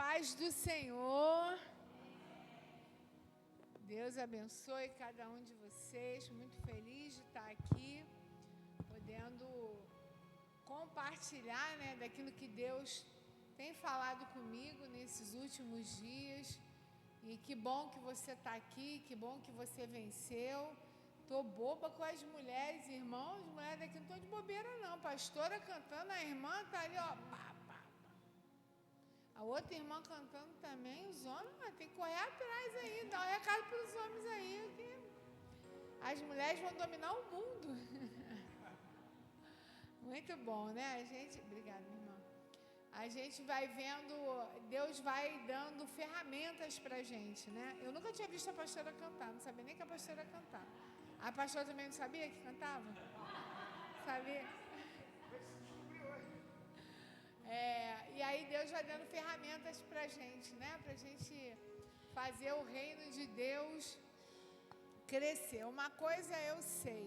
paz do Senhor. Deus abençoe cada um de vocês. Muito feliz de estar aqui, podendo compartilhar, daquilo que Deus tem falado comigo nesses últimos dias. E que bom que você está aqui, que bom que você venceu. Tô boba com as mulheres, irmãos. As mulheres daqui não estão de bobeira, não. Pastora cantando, a irmã está ali, ó. Pá, pá. A outra irmã cantando também. Os homens tem que correr atrás aí, dar um recado para os homens aí, que as mulheres vão dominar o mundo. Muito bom, né? Obrigada, minha irmã. A gente vai vendo, Deus vai dando ferramentas para a gente, né? Eu nunca tinha visto a pastora cantar, não sabia nem que a pastora cantava. A pastora também não sabia que cantava? Sabia? E aí Deus vai dando ferramentas para a gente, né? Para a gente fazer o reino de Deus crescer. Uma coisa eu sei,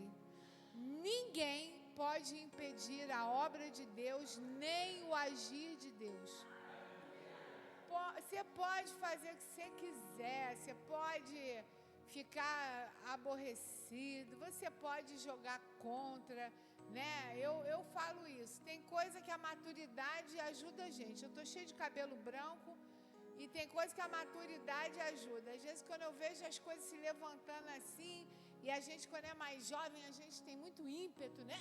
ninguém pode impedir a obra de Deus, nem o agir de Deus. Você pode fazer o que você quiser, você pode ficar aborrecido, você pode jogar contra, né? Eu falo isso. Tem coisa que a maturidade ajuda a gente. Eu estou cheia de cabelo branco e tem coisa que a maturidade ajuda. Às vezes, quando eu vejo as coisas se levantando assim, e a gente, quando é mais jovem, a gente tem muito ímpeto, né?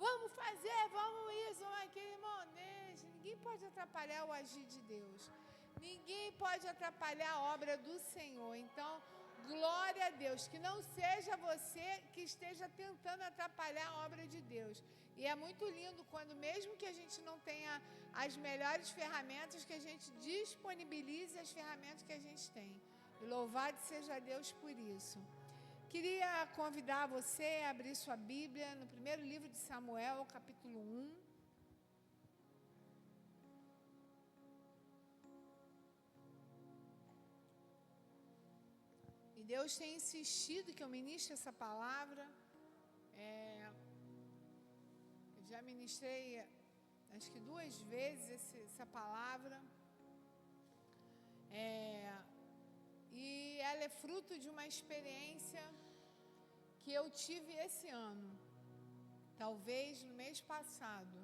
Vamos fazer, vamos isso, vamos aquilo, irmão. Ninguém pode atrapalhar o agir de Deus. Ninguém pode atrapalhar a obra do Senhor. Então, glória a Deus. Que não seja você que esteja tentando atrapalhar a obra de Deus. E é muito lindo quando, mesmo que a gente não tenha as melhores ferramentas, que a gente disponibilize as ferramentas que a gente tem. E louvado seja Deus por isso. Queria convidar você a abrir sua Bíblia no primeiro livro de Samuel, capítulo 1. E Deus tem insistido que eu ministre essa palavra. Eu já ministrei, acho que 2 vezes essa palavra. E ela é fruto de uma experiência que eu tive esse ano, talvez no mês passado.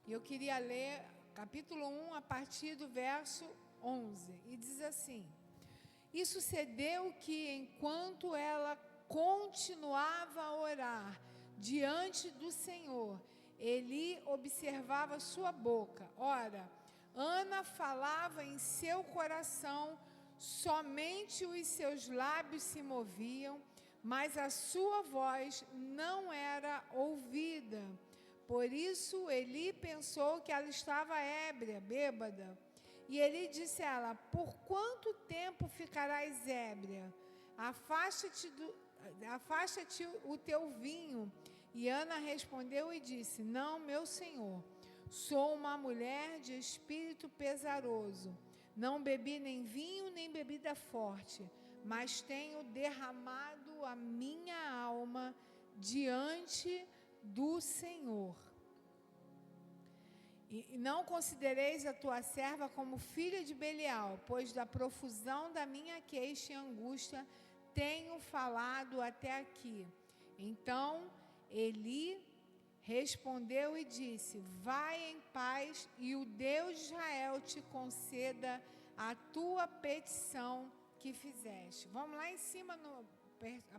E eu queria ler capítulo 1 a partir do verso 11. E diz assim: E sucedeu que, enquanto ela continuava a orar diante do Senhor, Eli observava sua boca. Ora, Ana falava em seu coração, somente os seus lábios se moviam, mas a sua voz não era ouvida. Por isso, Eli pensou que ela estava ébria, bêbada. E Eli disse a ela: Por quanto tempo ficarás ébria? Afasta-te o teu vinho. E Ana respondeu e disse: Não, meu senhor, sou uma mulher de espírito pesaroso. Não bebi nem vinho, nem bebida forte, mas tenho derramado a minha alma diante do Senhor. E não considereis a tua serva como filha de Belial, pois da profusão da minha queixa e angústia tenho falado até aqui. Então Eli respondeu e disse: Vai em paz, e o Deus de Israel te conceda a tua petição que fizeste. Vamos lá em cima,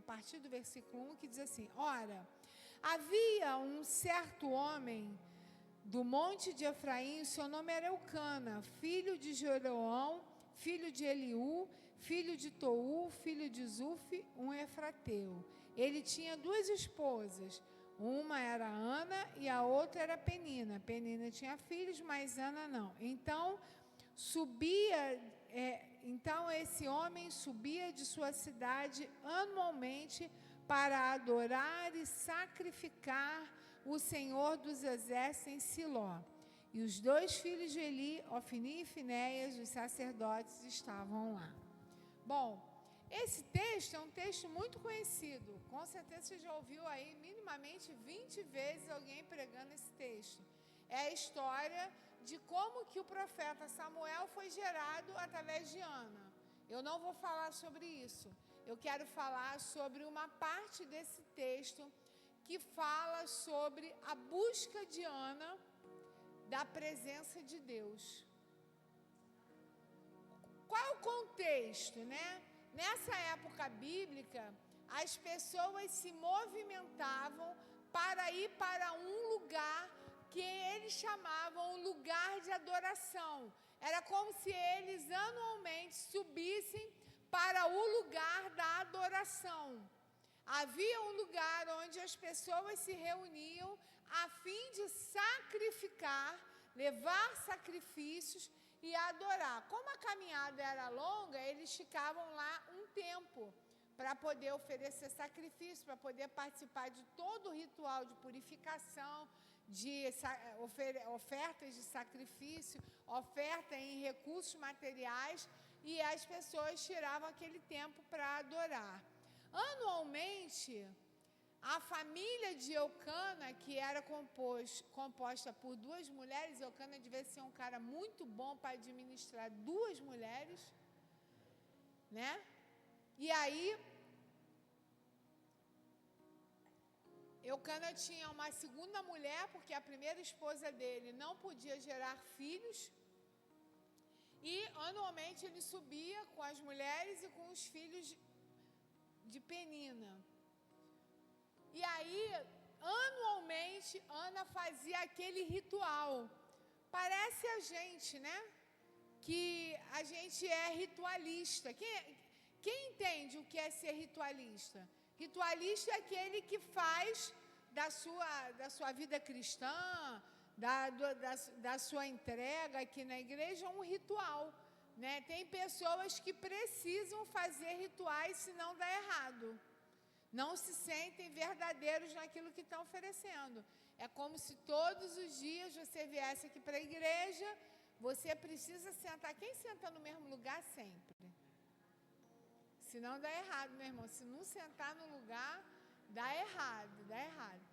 a partir do versículo 1, que diz assim: Ora, havia um certo homem do monte de Efraim, seu nome era Eucana, filho de Jeroão, filho de Eliú, filho de Tou, filho de Zuf, um efrateu. Ele tinha 2 esposas, uma era Ana e a outra era Penina. Penina tinha filhos, mas Ana não. Então esse homem subia de sua cidade anualmente para adorar e sacrificar o Senhor dos Exércitos em Siló. E os 2 filhos de Eli, Ofni e Finéias, os sacerdotes, estavam lá. Bom, esse texto é um texto muito conhecido. Com certeza você já ouviu aí minimamente 20 vezes alguém pregando esse texto. É a história de como que o profeta Samuel foi gerado através de Ana. Eu não vou falar sobre isso. Eu quero falar sobre uma parte desse texto que fala sobre a busca de Ana da presença de Deus. Qual é o contexto, né? Nessa época bíblica, as pessoas se movimentavam para ir para um lugar que eles chamavam o lugar de adoração. Era como se eles anualmente subissem para o lugar da adoração. Havia um lugar onde as pessoas se reuniam a fim de sacrificar, levar sacrifícios e adorar. Como a caminhada era longa, eles ficavam lá um tempo para poder oferecer sacrifício, para poder participar de todo o ritual de purificação, de ofertas de sacrifício, oferta em recursos materiais, e as pessoas tiravam aquele tempo para adorar. Anualmente, a família de Eucana, que era composta por 2 mulheres, Eucana devia ser um cara muito bom para administrar 2 mulheres, né? E aí, Eucana tinha uma segunda mulher, porque a primeira esposa dele não podia gerar filhos, e anualmente ele subia com as mulheres e com os filhos de Penina. E aí, anualmente, Ana fazia aquele ritual. Parece a gente, né? Que a gente é ritualista. Quem entende o que é ser ritualista? Ritualista é aquele que faz da sua vida cristã, da sua entrega aqui na igreja, um ritual, né? Tem pessoas que precisam fazer rituais, senão dá errado. Não se sentem verdadeiros naquilo que estão oferecendo. É como se todos os dias você viesse aqui para a igreja, você precisa sentar. Quem senta no mesmo lugar sempre? Senão dá errado, meu irmão. Se não sentar no lugar, dá errado, dá errado.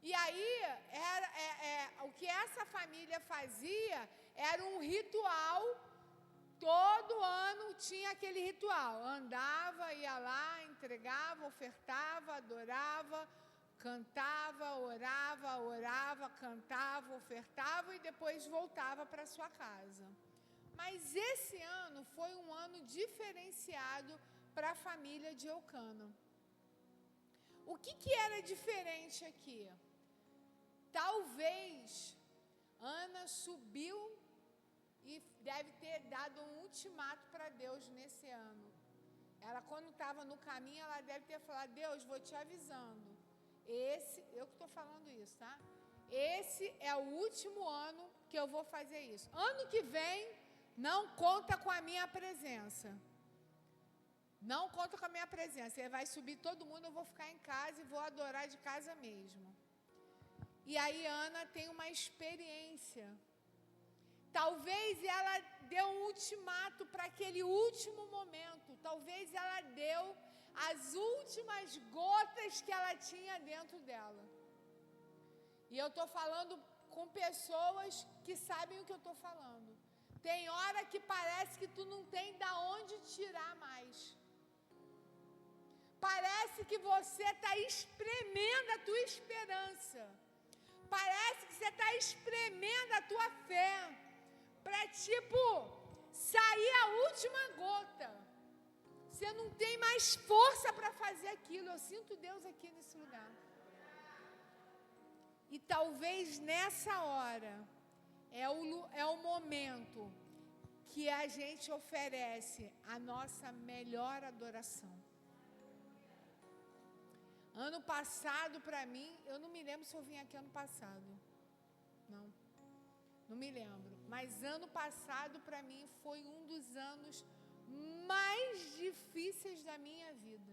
E aí, o que essa família fazia era um ritual. Todo ano tinha aquele ritual. Andava, ia lá, entregava, ofertava, adorava, cantava, orava, cantava, ofertava e depois voltava para sua casa. Mas esse ano foi um ano diferenciado para a família de Eucana. O que era diferente aqui? Talvez Ana subiu e deve ter dado um ultimato para Deus nesse ano. Ela, quando estava no caminho, ela deve ter falado: Deus, vou te avisando. Eu que estou falando isso, tá? Esse é o último ano que eu vou fazer isso. Ano que vem, não conta com a minha presença. Não conta com a minha presença. Ele vai subir todo mundo, eu vou ficar em casa e vou adorar de casa mesmo. E aí Ana tem uma experiência. Talvez ela deu um ultimato para aquele último momento. Talvez ela deu as últimas gotas que ela tinha dentro dela. E eu estou falando com pessoas que sabem o que eu estou falando. Tem hora que parece que tu não tem da onde tirar mais. Parece que você está espremendo a tua esperança. Parece que você está espremendo a tua fé. Para, sair a última gota. Você não tem mais força para fazer aquilo. Eu sinto Deus aqui nesse lugar. E talvez nessa hora é o momento que a gente oferece a nossa melhor adoração. Ano passado, para mim, eu não me lembro se eu vim aqui ano passado. Não me lembro. Mas ano passado, para mim, foi um dos anos mais difíceis da minha vida.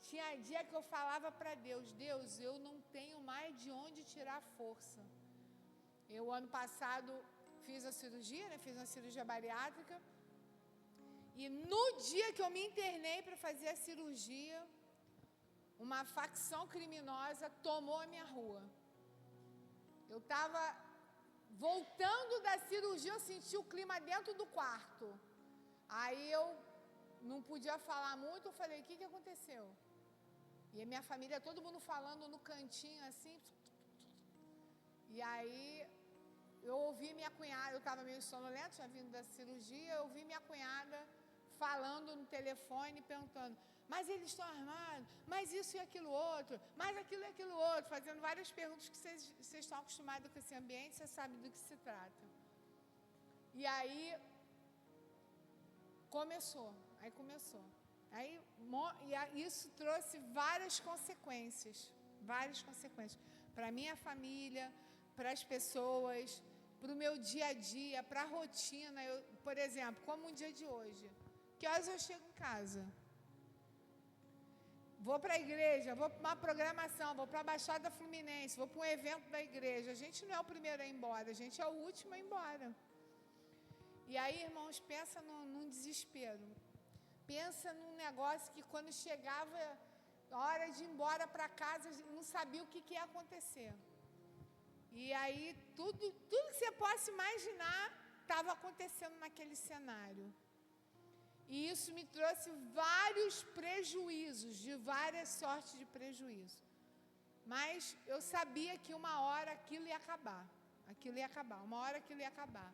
Tinha dia que eu falava para Deus: Deus, eu não tenho mais de onde tirar força. Eu, ano passado, fiz a cirurgia, né? Fiz uma cirurgia bariátrica. E no dia que eu me internei para fazer a cirurgia, uma facção criminosa tomou a minha rua. Eu estava Voltando da cirurgia, eu senti o clima dentro do quarto. Aí eu não podia falar muito, eu falei, o que aconteceu? E a minha família, todo mundo falando no cantinho, assim. E aí, eu ouvi minha cunhada, eu estava meio sonolenta, tinha vindo da cirurgia, eu ouvi minha cunhada falando no telefone, perguntando, mas eles estão armados, mas isso e aquilo outro, mas aquilo e aquilo outro, fazendo várias perguntas que vocês estão acostumados com esse ambiente, você sabe do que se trata. E aí, começou. Isso trouxe várias consequências para a minha família, para as pessoas, para o meu dia a dia, para a rotina. Por exemplo, como um dia de hoje, que horas eu chego em casa? Vou para a igreja, vou para uma programação, vou para a Baixada Fluminense, vou para um evento da igreja. A gente não é o primeiro a ir embora, a gente é o último a ir embora. E aí, irmãos, pensa num desespero. Pensa num negócio que quando chegava a hora de ir embora para casa, não sabia o que ia acontecer. E aí, tudo que você possa imaginar estava acontecendo naquele cenário. E isso me trouxe vários prejuízos, de várias sortes de prejuízo. Mas eu sabia que uma hora aquilo ia acabar. Uma hora aquilo ia acabar.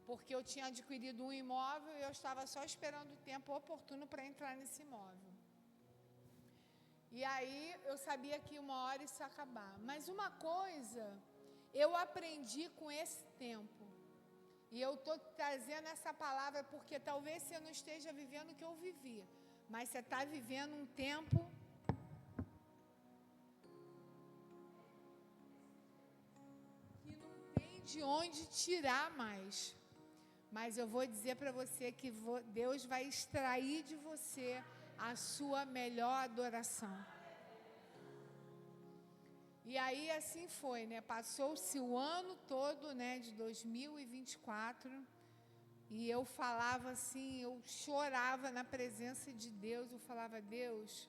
Porque eu tinha adquirido um imóvel e eu estava só esperando o tempo oportuno para entrar nesse imóvel. E aí eu sabia que uma hora isso ia acabar. Mas uma coisa eu aprendi com esse tempo. E eu estou trazendo essa palavra porque talvez você não esteja vivendo o que eu vivi. Mas você está vivendo um tempo que não tem de onde tirar mais. Mas eu vou dizer para você que Deus vai extrair de você a sua melhor adoração. E aí assim foi, né? Passou-se o ano todo, né, de 2024, e eu falava assim, eu chorava na presença de Deus, eu falava, Deus,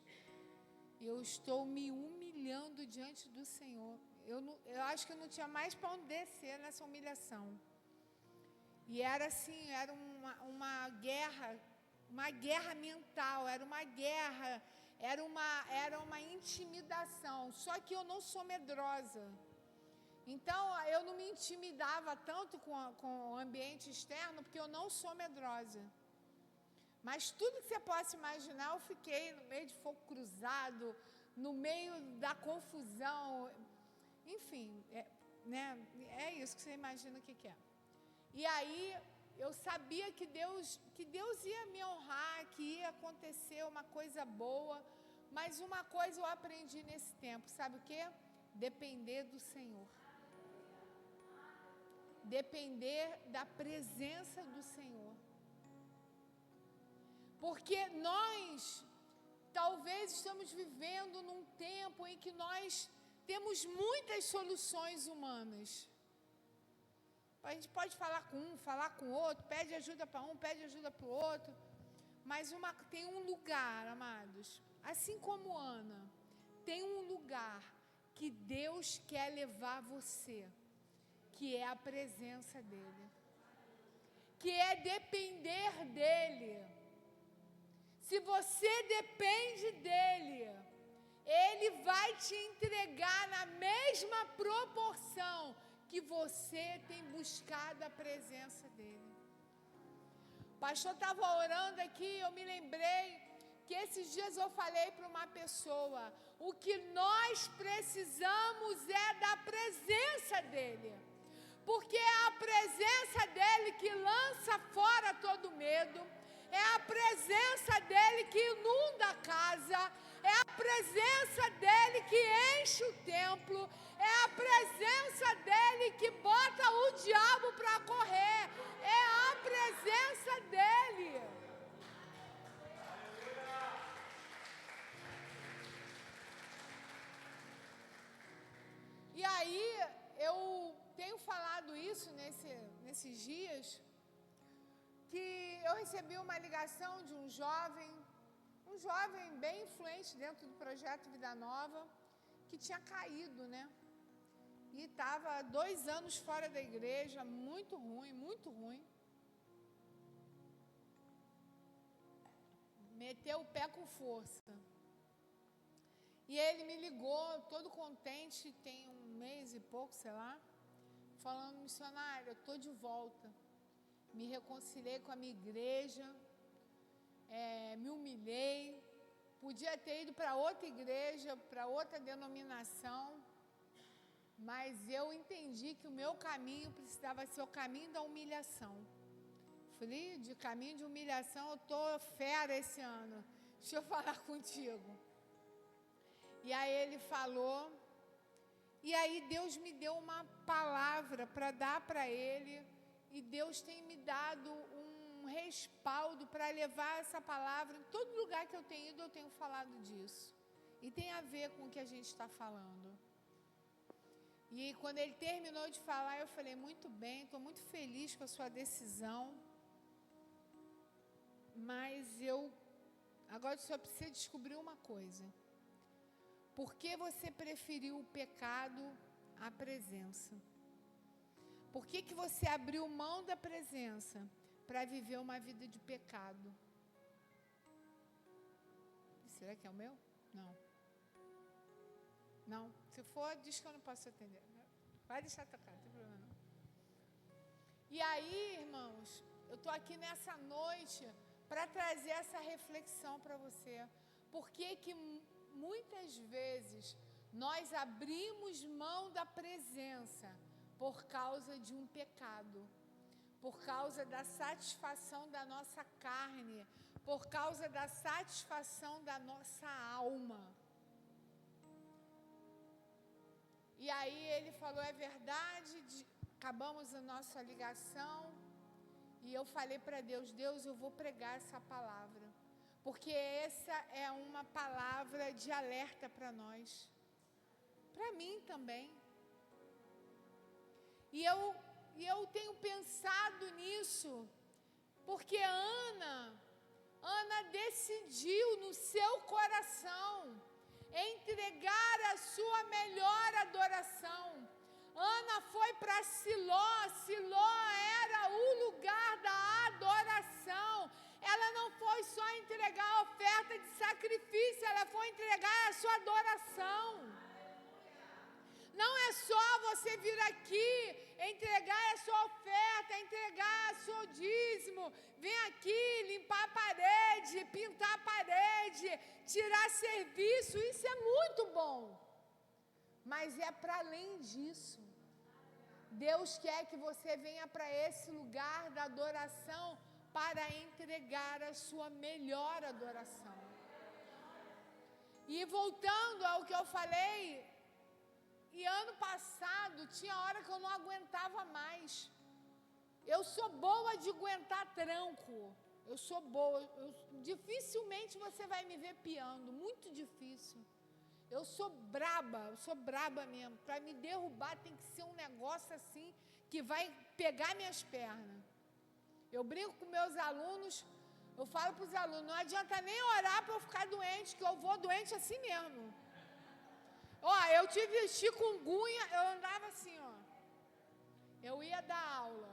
eu estou me humilhando diante do Senhor. Eu acho que eu não tinha mais para onde descer nessa humilhação. E era assim, era uma guerra mental, era uma guerra, era uma intimidação. Só que eu não sou medrosa. Então, eu não me intimidava tanto com o ambiente externo, porque eu não sou medrosa. Mas tudo que você possa imaginar, eu fiquei no meio de fogo cruzado, no meio da confusão. Enfim, né, é isso que você imagina o que é. E aí, eu sabia que Deus ia me honrar, que ia acontecer uma coisa boa, mas uma coisa eu aprendi nesse tempo, sabe o quê? Depender do Senhor. Depender da presença do Senhor. Porque nós, talvez, estamos vivendo num tempo em que nós temos muitas soluções humanas. A gente pode falar com um, falar com o outro, pede ajuda para um, pede ajuda para o outro. Mas tem um lugar, amados, assim como Ana, tem um lugar que Deus quer levar você, que é a presença dEle, que é depender dEle. Se você depende dEle, Ele vai te entregar na mesma proporção que você tem buscado a presença dEle. O pastor estava orando aqui, eu me lembrei que esses dias eu falei para uma pessoa, o que nós precisamos é da presença dEle, porque é a presença dEle que lança fora todo medo, é a presença dEle que inunda a casa, é a presença dEle que enche o templo, é a presença dEle que bota o diabo para correr, é a presença dEle. E aí, eu tenho falado isso nesses dias, que eu recebi uma ligação de um jovem bem influente dentro do projeto Vida Nova, que tinha caído, né? E estava 2 anos fora da igreja, muito ruim, muito ruim. Meteu o pé com força. E ele me ligou, todo contente, tem 1 mês e pouco, sei lá, falando: missionária, eu estou de volta. Me reconciliei com a minha igreja, me humilhei. Podia ter ido para outra igreja, para outra denominação, mas eu entendi que o meu caminho precisava ser o caminho da humilhação. Falei: de caminho de humilhação eu estou fera esse ano, deixa eu falar contigo. E aí ele falou, e aí Deus me deu uma palavra para dar para ele, e Deus tem me dado um respaldo para levar essa palavra em todo lugar que eu tenho ido, eu tenho falado disso. E tem a ver com o que a gente está falando. E quando ele terminou de falar, eu falei: muito bem, estou muito feliz com a sua decisão, mas agora só precisa descobrir uma coisa. Por que você preferiu o pecado à presença? Por que você abriu mão da presença para viver uma vida de pecado? Será que é o meu? Não. Não. Se for, diz que eu não posso atender. Vai deixar tocar, não tem problema não. E aí, irmãos, eu estou aqui nessa noite para trazer essa reflexão para você. Por que muitas vezes nós abrimos mão da presença por causa de um pecado, por causa da satisfação da nossa carne, por causa da satisfação da nossa alma? E aí ele falou: é verdade, acabamos a nossa ligação, e eu falei para Deus: Deus, eu vou pregar essa palavra, porque essa é uma palavra de alerta para nós, para mim também. E eu tenho pensado nisso, porque Ana decidiu no seu coração entregar a sua melhor adoração. Ana foi para Siló, Siló era o lugar da adoração. Ela não foi só entregar a oferta de sacrifício, ela foi entregar a sua adoração. Não é só você vir aqui, entregar a sua oferta, entregar o seu dízimo, vem aqui limpar a parede, pintar a parede, tirar serviço, isso é muito bom. Mas é para além disso. Deus quer que você venha para esse lugar da adoração para entregar a sua melhor adoração. E voltando ao que eu falei, e ano passado tinha hora que eu não aguentava mais. Eu sou boa de aguentar tranco. Eu sou boa. Dificilmente você vai me ver piando, muito difícil. Eu sou braba mesmo. Para me derrubar tem que ser um negócio assim que vai pegar minhas pernas. Eu brinco com meus alunos, eu falo para os alunos: não adianta nem orar para eu ficar doente, que eu vou doente assim mesmo. Eu tive chikungunya, eu andava assim, eu ia dar aula.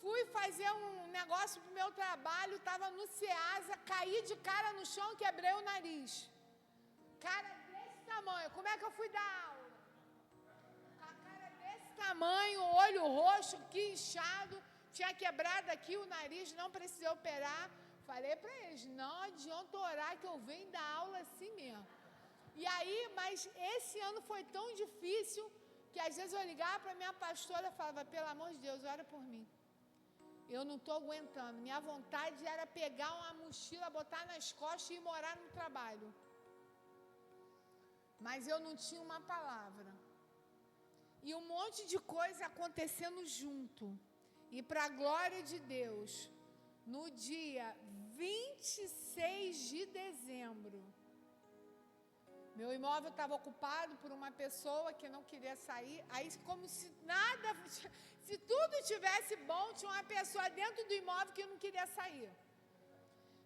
Fui fazer um negócio pro meu trabalho, estava no Ceasa, caí de cara no chão, quebrei o nariz. Cara desse tamanho, como é que eu fui dar aula? Com a cara desse tamanho, olho roxo, que inchado, tinha quebrado aqui o nariz, não precisei operar. Falei para eles: não adianta orar que eu venho dar aula assim mesmo. E aí, mas esse ano foi tão difícil que às vezes eu ligava para minha pastora e falava: pelo amor de Deus, ora por mim. Eu não estou aguentando. Minha vontade era pegar uma mochila, botar nas costas e ir morar no trabalho. Mas eu não tinha uma palavra. E um monte de coisa acontecendo junto. E para a glória de Deus, no dia 26 de dezembro, meu imóvel estava ocupado por uma pessoa que não queria sair. Aí, como se nada, se tudo tivesse bom, tinha uma pessoa dentro do imóvel que não queria sair.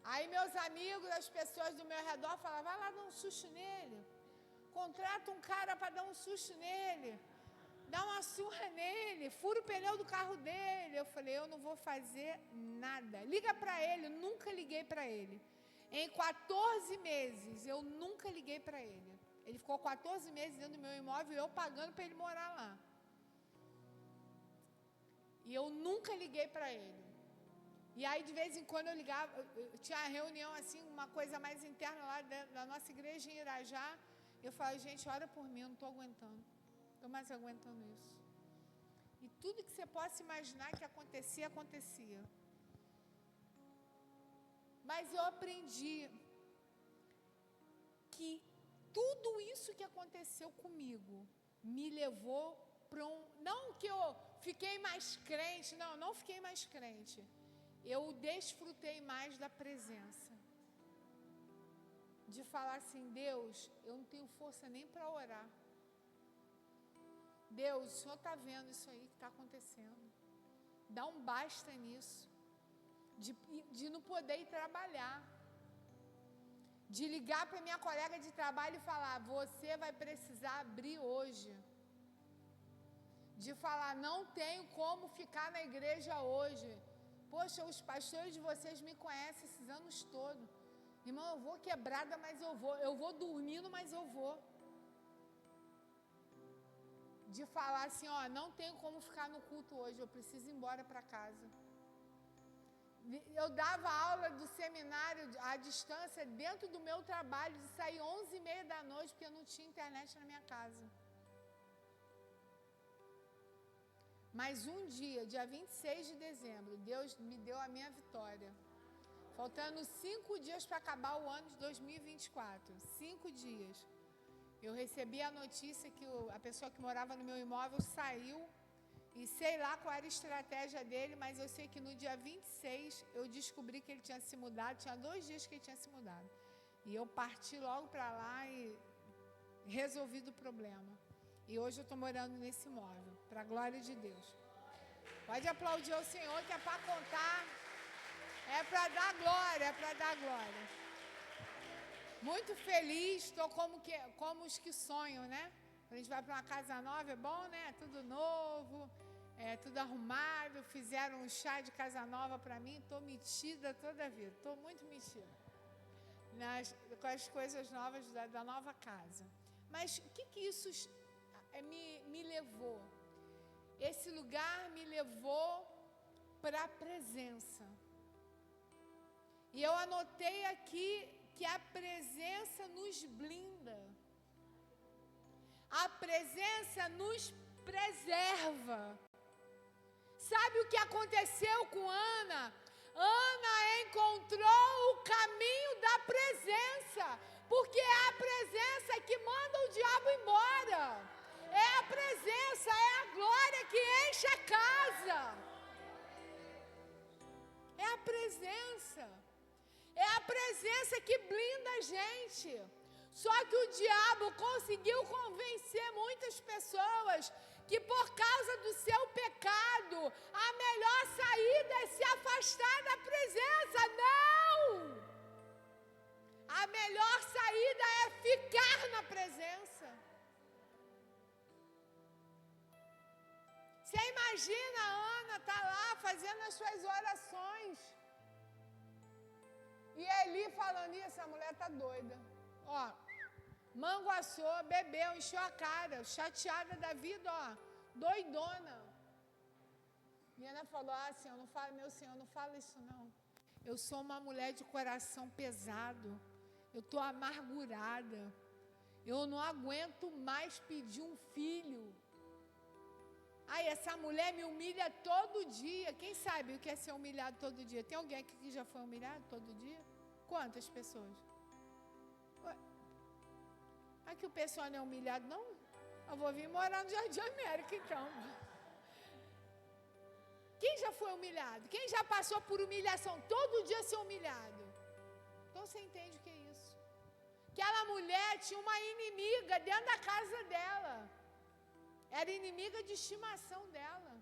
Aí meus amigos, as pessoas do meu redor falavam: vai lá dar um susto nele. contrata um cara para dar um susto nele, dá uma surra nele, fura o pneu do carro dele. Eu falei, eu não vou fazer nada. Liga para ele, eu nunca liguei para ele. Em 14 meses, eu nunca liguei para ele. Ele ficou 14 meses dentro do meu imóvel e eu pagando para ele morar lá. E eu nunca liguei para ele. E aí, de vez em quando, eu ligava, eu tinha uma reunião assim, uma coisa mais interna lá da nossa igreja em Irajá. Eu falei, gente, ora por mim, eu não estou aguentando. Estou mais aguentando isso. E tudo que você possa imaginar que acontecia, acontecia. Mas eu aprendi que tudo isso que aconteceu comigo me levou para um... Não que eu fiquei mais crente, não fiquei mais crente. Eu desfrutei mais da presença. De falar assim, Deus, eu não tenho força nem para orar. Deus, o Senhor está vendo isso aí que está acontecendo. Dá um basta nisso. De não poder ir trabalhar. De ligar para minha colega de trabalho e falar, você vai precisar abrir hoje. De falar, não tenho como ficar na igreja hoje. Poxa, os pastores de vocês me conhecem esses anos todos. Irmão, eu vou quebrada, mas eu vou. Eu vou dormindo, mas eu vou. De falar assim, ó, não tenho como ficar no culto hoje, eu preciso ir embora para casa. Eu dava aula do seminário à distância dentro do meu trabalho, de sair 11h30 da noite, porque eu não tinha internet na minha casa. Mas um dia 26 de dezembro, Deus me deu a minha vitória. Faltando 5 dias para acabar o ano de 2024. 5 dias. Eu recebi a notícia que a pessoa que morava no meu imóvel saiu. E sei lá qual era a estratégia dele, mas eu sei que no dia 26 eu descobri que ele tinha se mudado. Tinha 2 dias que ele tinha se mudado. E eu parti logo para lá e resolvi o problema. E hoje eu estou morando nesse imóvel, para a glória de Deus. Pode aplaudir ao Senhor, que é para contar, é para dar glória, é para dar glória. Muito feliz, estou como os que sonham, né? Quando a gente vai para uma casa nova, é bom, né? Tudo novo, tudo arrumado. Fizeram um chá de casa nova para mim, estou metida toda a vida, estou muito metida com as coisas novas da nova casa. Mas o que isso me levou? Esse lugar me levou para a presença. E eu anotei aqui que a presença nos blinda. A presença nos preserva. Sabe o que aconteceu com Ana? Ana encontrou o caminho da presença, porque é a presença que manda o diabo embora. É a presença, é a glória que enche a casa. É a presença. É a presença que blinda a gente. Só que o diabo conseguiu convencer muitas pessoas que por causa do seu pecado, a melhor saída é se afastar da presença. Não! A melhor saída é ficar na presença. Você imagina a Ana tá lá fazendo as suas orações. E Eli falando, essa mulher tá doida. Ó, manguaçou, bebeu, encheu a cara, chateada da vida, ó, doidona. E Ana falou, Senhor, não fala, meu Senhor, não fala isso não. Eu sou uma mulher de coração pesado, eu estou amargurada, eu não aguento mais pedir um filho. Ai, essa mulher me humilha todo dia. Quem sabe o que é ser humilhado todo dia? Tem alguém aqui que já foi humilhado todo dia? Quantas pessoas? Aqui o pessoal não é humilhado, não? Eu vou vir morar no Jardim América, então. Quem já foi humilhado? Quem já passou por humilhação? Todo dia ser humilhado. Então você entende o que é isso? Aquela mulher tinha uma inimiga dentro da casa dela. Era inimiga de estimação dela.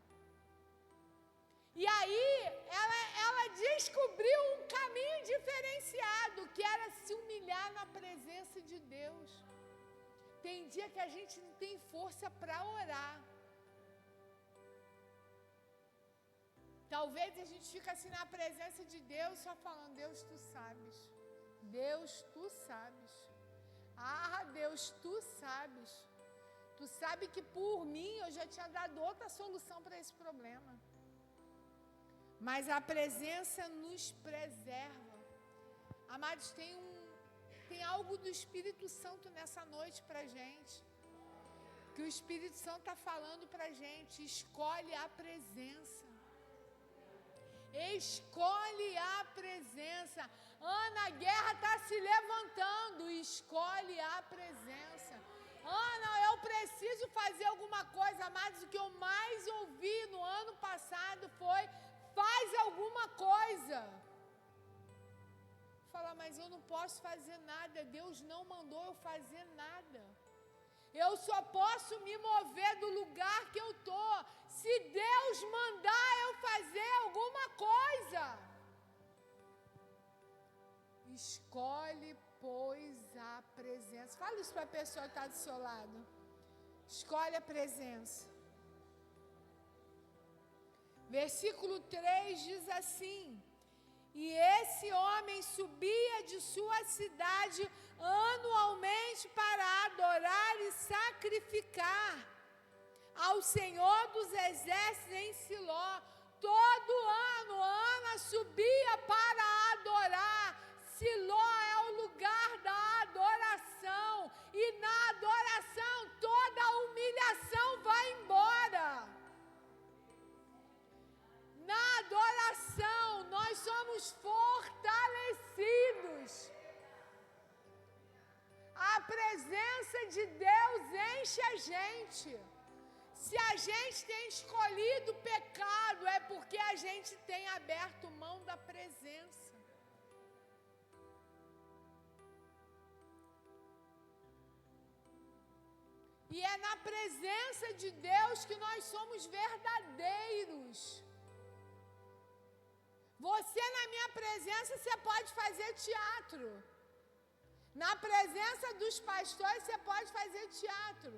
E aí, ela descobriu um caminho diferenciado, que era se humilhar na presença de Deus. Tem dia que a gente não tem força para orar. Talvez a gente fique assim na presença de Deus, só falando, Deus, tu sabes. Deus, tu sabes. Ah, Deus, tu sabes. Tu sabe que por mim eu já tinha dado outra solução para esse problema. Mas a presença nos preserva. Amados, tem algo do Espírito Santo nessa noite para a gente. Que o Espírito Santo está falando para a gente. Escolhe a presença. Escolhe a presença. Ana, a guerra está se levantando. Escolhe a presença. Ana, eu preciso fazer alguma coisa. Mas o que eu mais ouvi no ano passado foi: faz alguma coisa. Fala, mas eu não posso fazer nada. Deus não mandou eu fazer nada. Eu só posso me mover do lugar que eu estou se Deus mandar eu fazer alguma coisa. Escolhe, pois, a presença. Fala isso para a pessoa que está do seu lado. Escolhe a presença. Versículo 3 diz assim: e esse homem subia de sua cidade anualmente para adorar e sacrificar ao Senhor dos Exércitos em Siló. Todo ano, Ana subia para adorar. Siló é o lugar da adoração. E na adoração, toda a humilhação vai embora. Na adoração, nós somos fortalecidos. A presença de Deus enche a gente. Se a gente tem escolhido o pecado, é porque a gente tem aberto mão da presença. E é na presença de Deus que nós somos verdadeiros. Você, na minha presença, você pode fazer teatro. Na presença dos pastores, você pode fazer teatro.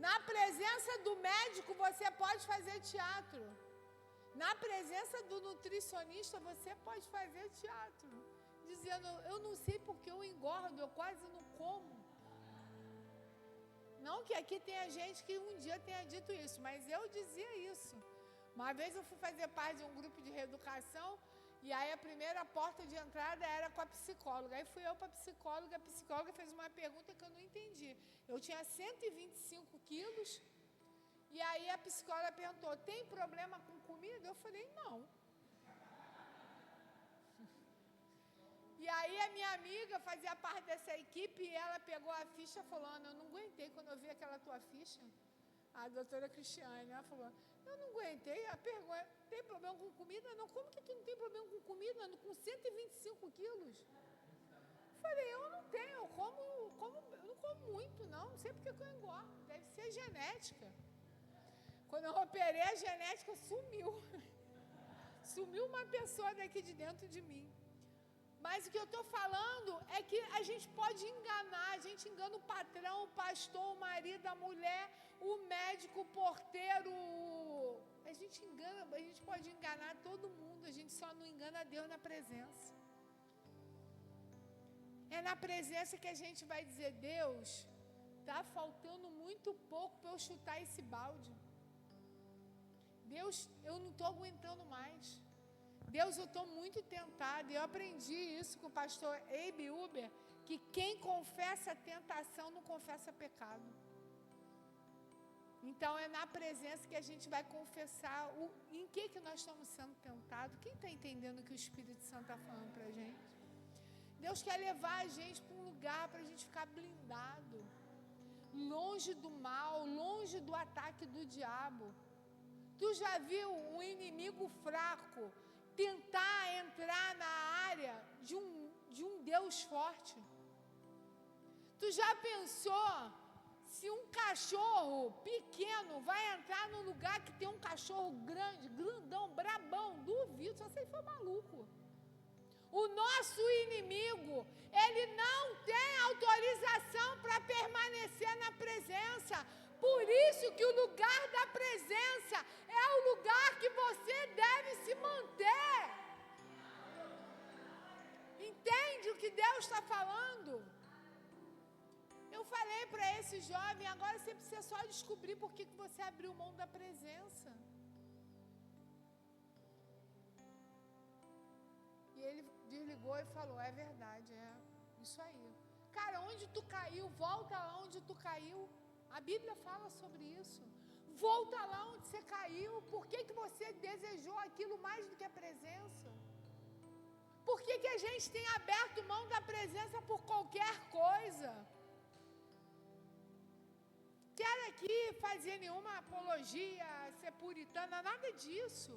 Na presença do médico, você pode fazer teatro. Na presença do nutricionista, você pode fazer teatro. Dizendo, eu não sei porque eu engordo, eu quase não como. Não que aqui tenha gente que um dia tenha dito isso, mas eu dizia isso. Uma vez eu fui fazer parte de um grupo de reeducação, e aí a primeira porta de entrada era com a psicóloga. Aí fui eu para a psicóloga fez uma pergunta que eu não entendi. Eu tinha 125 quilos, e aí a psicóloga perguntou, tem problema com comida? Eu falei, não. E aí a minha amiga fazia parte dessa equipe, e ela pegou a ficha e falou, Ana, eu não aguentei quando eu vi aquela tua ficha. A doutora Cristiane, ela falou, eu não aguentei, a pergunta, tem problema com comida? Não, como que tu não tem problema com comida? Com 125 quilos? Falei, eu não tenho, eu não como muito, não sei porque que eu engordo, deve ser genética. Quando eu operei, a genética sumiu. Sumiu uma pessoa daqui de dentro de mim. Mas o que eu estou falando é que a gente pode enganar, a gente engana o patrão, o pastor, o marido, a mulher, o médico, o porteiro. A gente pode enganar todo mundo, a gente só não engana Deus na presença. É na presença que a gente vai dizer, Deus, está faltando muito pouco para eu chutar esse balde. Deus, eu não estou aguentando mais. Deus, eu estou muito tentada. Eu aprendi isso com o pastor Abe Uber, que quem confessa a tentação não confessa pecado. Então é na presença que a gente vai confessar em que nós estamos sendo tentados. Quem está entendendo o que o Espírito Santo está falando para a gente? Deus quer levar a gente para um lugar para a gente ficar blindado, longe do mal, longe do ataque do diabo. Tu já viu um inimigo fraco tentar entrar na área de um Deus forte? Tu já pensou se um cachorro pequeno vai entrar num lugar que tem um cachorro grande, grandão, brabão? Duvido, só se ele for maluco. O nosso inimigo, ele não tem autorização para permanecer na presença. Por isso que o lugar da presença é o lugar que você deve se manter. Entende o que Deus está falando? Eu falei para esse jovem, agora você precisa só descobrir por que você abriu mão da presença. E ele desligou e falou, é verdade, é isso aí. Cara, onde tu caiu, volta lá onde tu caiu. A Bíblia fala sobre isso. Volta lá onde você caiu. Por que você desejou aquilo mais do que a presença? Por que a gente tem aberto mão da presença por qualquer coisa? Quero aqui fazer nenhuma apologia, ser puritana, nada disso.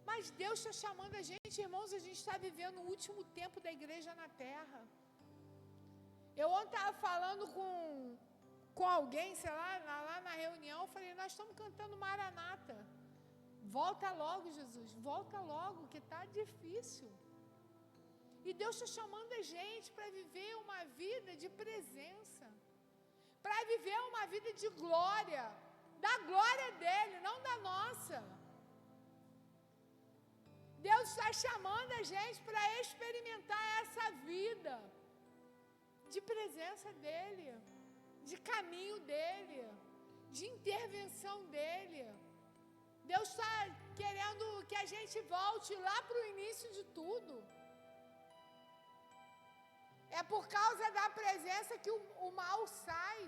Mas Deus está chamando a gente, irmãos, a gente está vivendo o último tempo da igreja na terra. Eu ontem estava falando com alguém, sei lá na reunião, eu falei, nós estamos cantando Maranata. Volta logo, Jesus, volta logo, que está difícil. E Deus está chamando a gente para viver uma vida de presença. Para viver uma vida de glória, da glória dele, não da nossa. Deus está chamando a gente para experimentar essa vida de presença dele, de caminho dele, de intervenção dele. Deus está querendo que a gente volte lá para o início de tudo. É por causa da presença que o mal sai.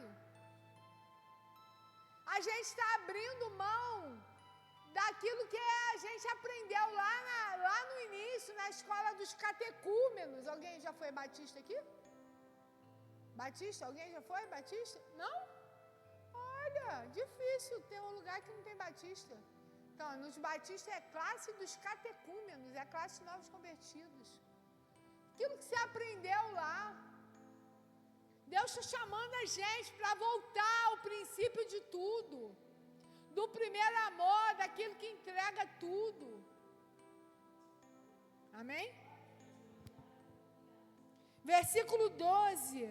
A gente está abrindo mão daquilo que a gente aprendeu lá no início, na escola dos catecúmenos. Alguém já foi batista aqui? Batista? Alguém já foi batista? Não? Olha, difícil ter um lugar que não tem batista. Então, nos batistas é classe dos catecúmenos, é classe de novos convertidos. Aquilo que você aprendeu lá. Deus está chamando a gente para voltar ao princípio de tudo. Do primeiro amor, daquilo que entrega tudo. Amém? Versículo 12.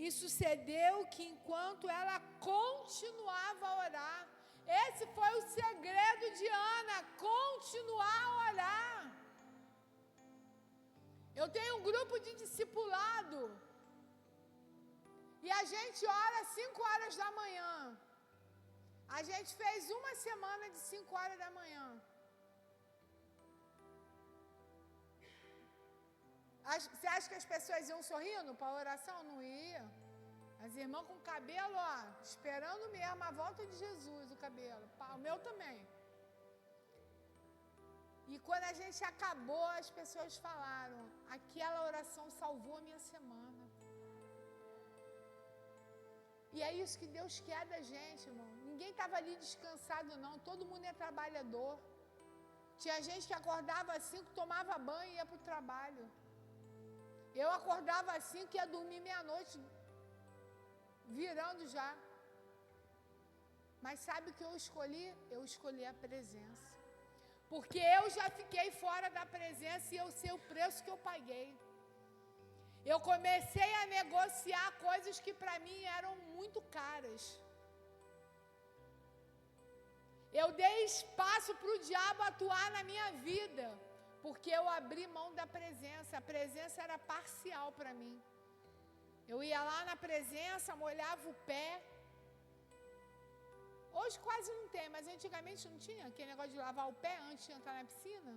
E sucedeu que enquanto ela continuava a orar, esse foi o segredo de Ana, continuar a orar. Eu tenho um grupo de discipulado e a gente ora 5 horas da manhã. A gente fez uma semana de 5 horas da manhã. Você acha que as pessoas iam sorrindo para a oração? Não ia. As irmãs com cabelo, ó, esperando mesmo a volta de Jesus, o cabelo. O meu também. E quando a gente acabou, as pessoas falaram, aquela oração salvou a minha semana. E é isso que Deus quer da gente, irmão. Ninguém estava ali descansado, não. Todo mundo é trabalhador. Tinha gente que acordava às 5, tomava banho e ia para o trabalho. Eu acordava às 5 e ia dormir meia-noite, virando já. Mas sabe o que eu escolhi? Eu escolhi a presença. Porque eu já fiquei fora da presença e eu sei o preço que eu paguei. Eu comecei a negociar coisas que para mim eram muito caras. Eu dei espaço para o diabo atuar na minha vida, porque eu abri mão da presença. A presença era parcial para mim. Eu ia lá na presença, molhava o pé. Hoje quase não tem, mas antigamente não tinha aquele negócio de lavar o pé antes de entrar na piscina.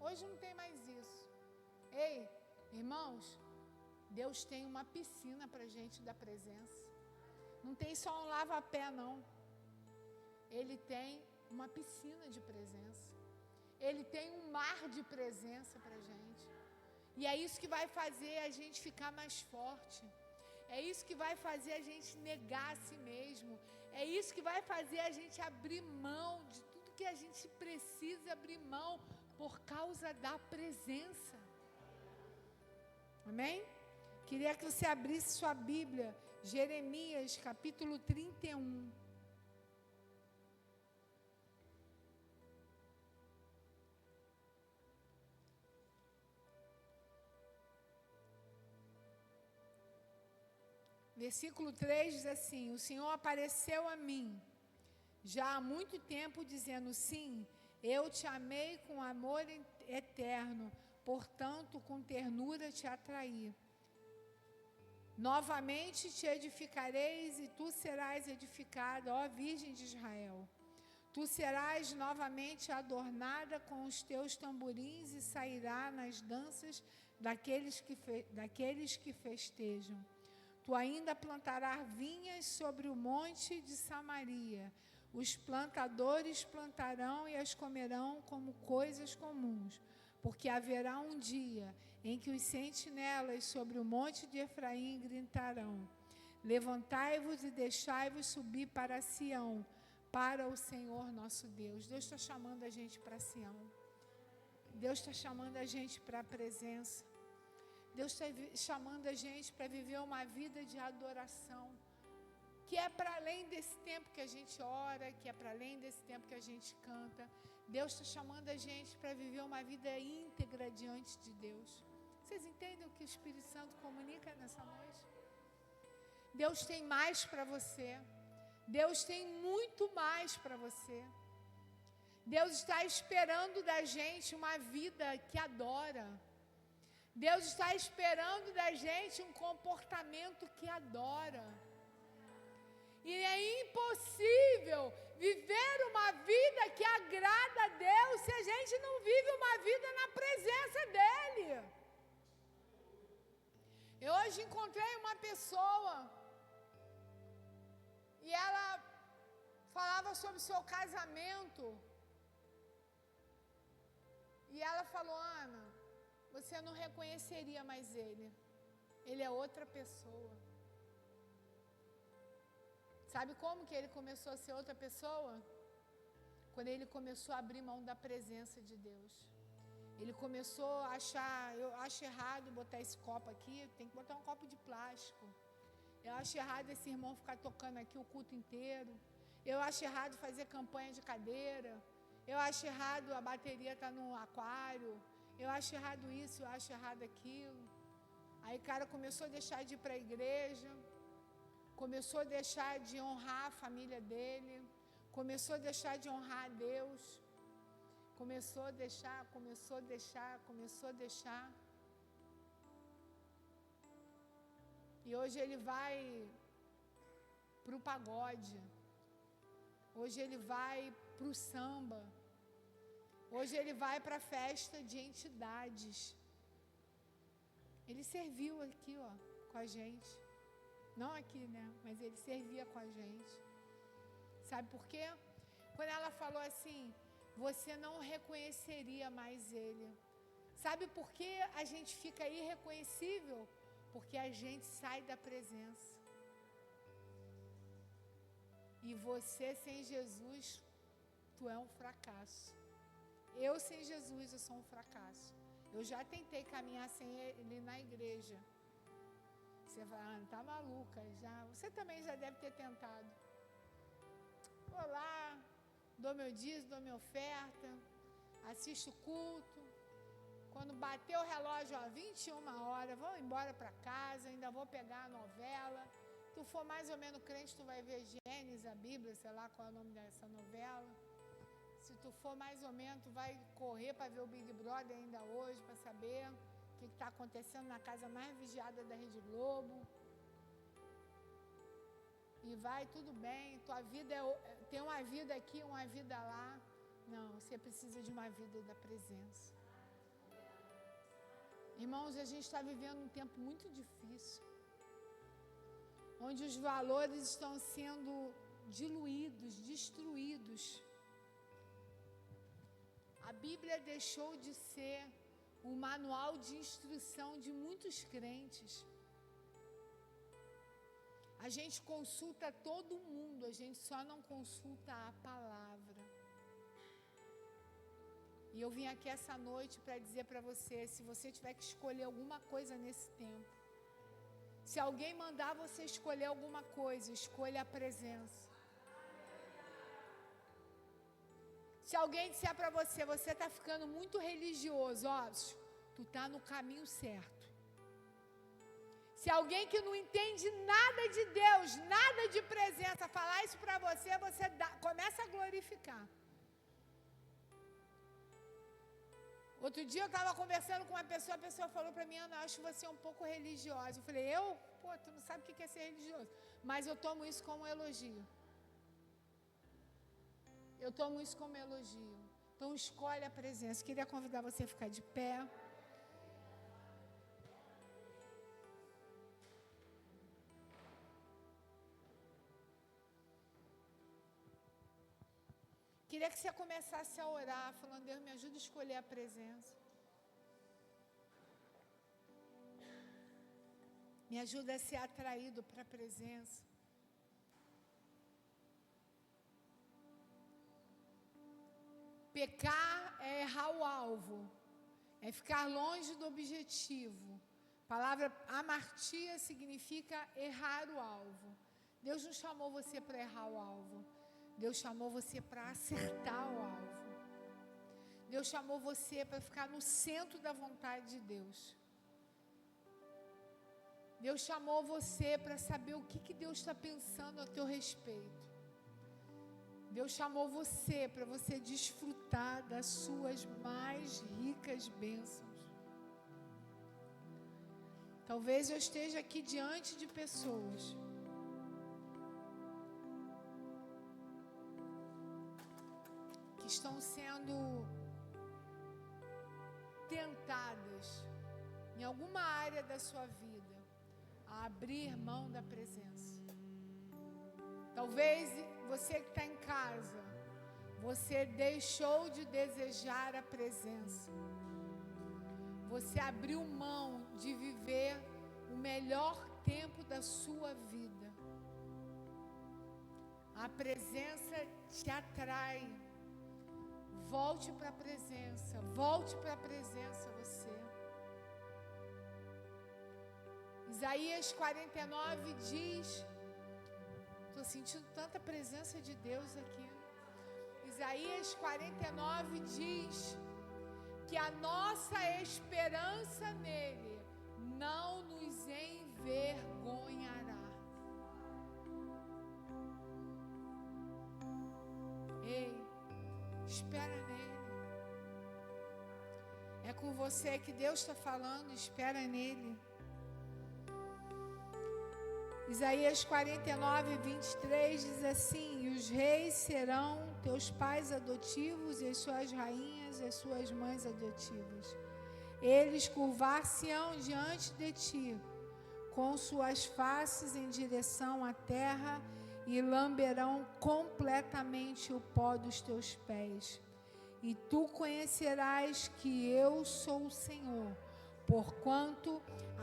Hoje não tem mais isso. Ei, irmãos, Deus tem uma piscina para a gente da presença. Não tem só um lava-pé, não. Ele tem uma piscina de presença. Ele tem um mar de presença para a gente. E é isso que vai fazer a gente ficar mais forte. É isso que vai fazer a gente negar a si mesmo. É isso que vai fazer a gente abrir mão de tudo que a gente precisa abrir mão por causa da presença. Amém? Queria que você abrisse sua Bíblia, Jeremias, capítulo 31. Versículo 3 diz assim: o Senhor apareceu a mim já há muito tempo, dizendo: sim, eu te amei com amor eterno, portanto, com ternura te atraí. Novamente te edificareis e tu serás edificada, ó Virgem de Israel. Tu serás novamente adornada com os teus tamborins e sairá nas danças daqueles que festejam. Tu ainda plantarás vinhas sobre o monte de Samaria. Os plantadores plantarão e as comerão como coisas comuns, porque haverá um dia em que os sentinelas sobre o monte de Efraim gritarão: levantai-vos e deixai-vos subir para Sião, para o Senhor nosso Deus. Deus está chamando a gente para Sião. Deus está chamando a gente para a presença. Deus está chamando a gente para viver uma vida de adoração, que é para além desse tempo que a gente ora, que é para além desse tempo que a gente canta. Deus está chamando a gente para viver uma vida íntegra diante de Deus. Vocês entendem o que o Espírito Santo comunica nessa noite? Deus tem mais para você. Deus tem muito mais para você. Deus está esperando da gente uma vida que adora. Deus está esperando da gente um comportamento que adora. E é impossível viver uma vida que agrada a Deus se a gente não vive uma vida na presença dEle. Eu hoje encontrei uma pessoa e ela falava sobre o seu casamento. E ela falou: Ana, você não reconheceria mais ele. Ele é outra pessoa. Sabe como que ele começou a ser outra pessoa? Quando ele começou a abrir mão da presença de Deus. Ele começou a achar: eu acho errado botar esse copo aqui, tem que botar um copo de plástico. Eu acho errado esse irmão ficar tocando aqui o culto inteiro. Eu acho errado fazer campanha de cadeira. Eu acho errado a bateria estar no aquário. Eu acho errado isso, eu acho errado aquilo. Aí o cara começou a deixar de ir para a igreja. Começou a deixar de honrar a família dele. Começou a deixar de honrar a Deus. Começou a deixar. E hoje ele vai para o pagode. Hoje ele vai para o samba. Hoje ele vai para a festa de entidades. Ele serviu aqui, ó, com a gente. Não aqui, né? Mas ele servia com a gente. Sabe por quê? Quando ela falou assim: você não reconheceria mais ele. Sabe por que a gente fica irreconhecível? Porque a gente sai da presença. E você sem Jesus, tu é um fracasso. Eu sem Jesus, eu sou um fracasso. Eu já tentei caminhar sem ele na igreja. Você vai: ah, tá maluca, já. Você também já deve ter tentado. Vou lá, dou meu dízimo, dou minha oferta, assisto o culto. Quando bater o relógio, ó, 21 horas, vou embora para casa, ainda vou pegar a novela. Tu for mais ou menos crente, tu vai ver Gênesis, a Bíblia, sei lá qual é o nome dessa novela. Se tu for mais ou menos, tu vai correr para ver o Big Brother ainda hoje, para saber o que está acontecendo na casa mais vigiada da Rede Globo. E vai, tudo bem, tua vida tem uma vida aqui, uma vida lá. Não, você precisa de uma vida da presença. Irmãos, a gente está vivendo um tempo muito difícil, onde os valores estão sendo diluídos, destruídos. A Bíblia deixou de ser o manual de instrução de muitos crentes. A gente consulta todo mundo, a gente só não consulta a palavra. E eu vim aqui essa noite para dizer para você: se você tiver que escolher alguma coisa nesse tempo, se alguém mandar você escolher alguma coisa, escolha a presença. Se alguém disser para você: você está ficando muito religioso, ó, tu está no caminho certo. Se alguém que não entende nada de Deus, nada de presença, falar isso para você, você começa a glorificar. Outro dia eu estava conversando com uma pessoa, a pessoa falou para mim: Ana, acho você um pouco religiosa. Eu falei: eu? Pô, tu não sabe o que é ser religioso. Mas eu tomo isso como um elogio. Eu tomo isso como elogio. Então escolhe a presença. Queria convidar você a ficar de pé. Queria que você começasse a orar, falando: Deus, me ajuda a escolher a presença. Me ajuda a ser atraído para a presença. Pecar é errar o alvo, é ficar longe do objetivo. A palavra amartia significa errar o alvo. Deus não chamou você para errar o alvo. Deus chamou você para acertar o alvo. Deus chamou você para ficar no centro da vontade de Deus. Deus chamou você para saber o que Deus está pensando a teu respeito. Deus chamou você para você desfrutar das suas mais ricas bênçãos. Talvez eu esteja aqui diante de pessoas que estão sendo tentadas em alguma área da sua vida a abrir mão da presença. Talvez você que está em casa, você deixou de desejar a presença. Você abriu mão de viver o melhor tempo da sua vida. A presença te atrai. Volte para a presença, volte para a presença você. Isaías 49 diz, estou sentindo tanta presença de Deus aqui. Isaías 49 diz que a nossa esperança nele não nos envergonhará. Ei, espera nele. É com você que Deus está falando, espera nele. Isaías 49, 23 diz assim: e os reis serão teus pais adotivos e as suas rainhas as suas mães adotivas. Eles curvar-se-ão diante de ti, com suas faces em direção à terra, e lamberão completamente o pó dos teus pés. E tu conhecerás que eu sou o Senhor, porquanto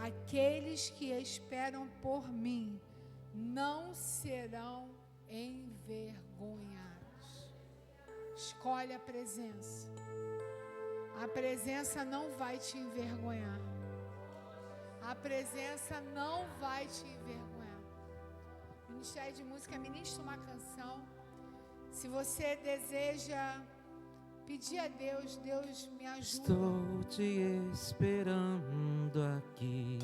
aqueles que esperam por mim não serão envergonhados. Escolhe a presença. A presença não vai te envergonhar. A presença não vai te envergonhar. O Ministério de Música ministra uma canção. Se você deseja pedir a Deus, Deus me ajuda. Estou te esperando aqui.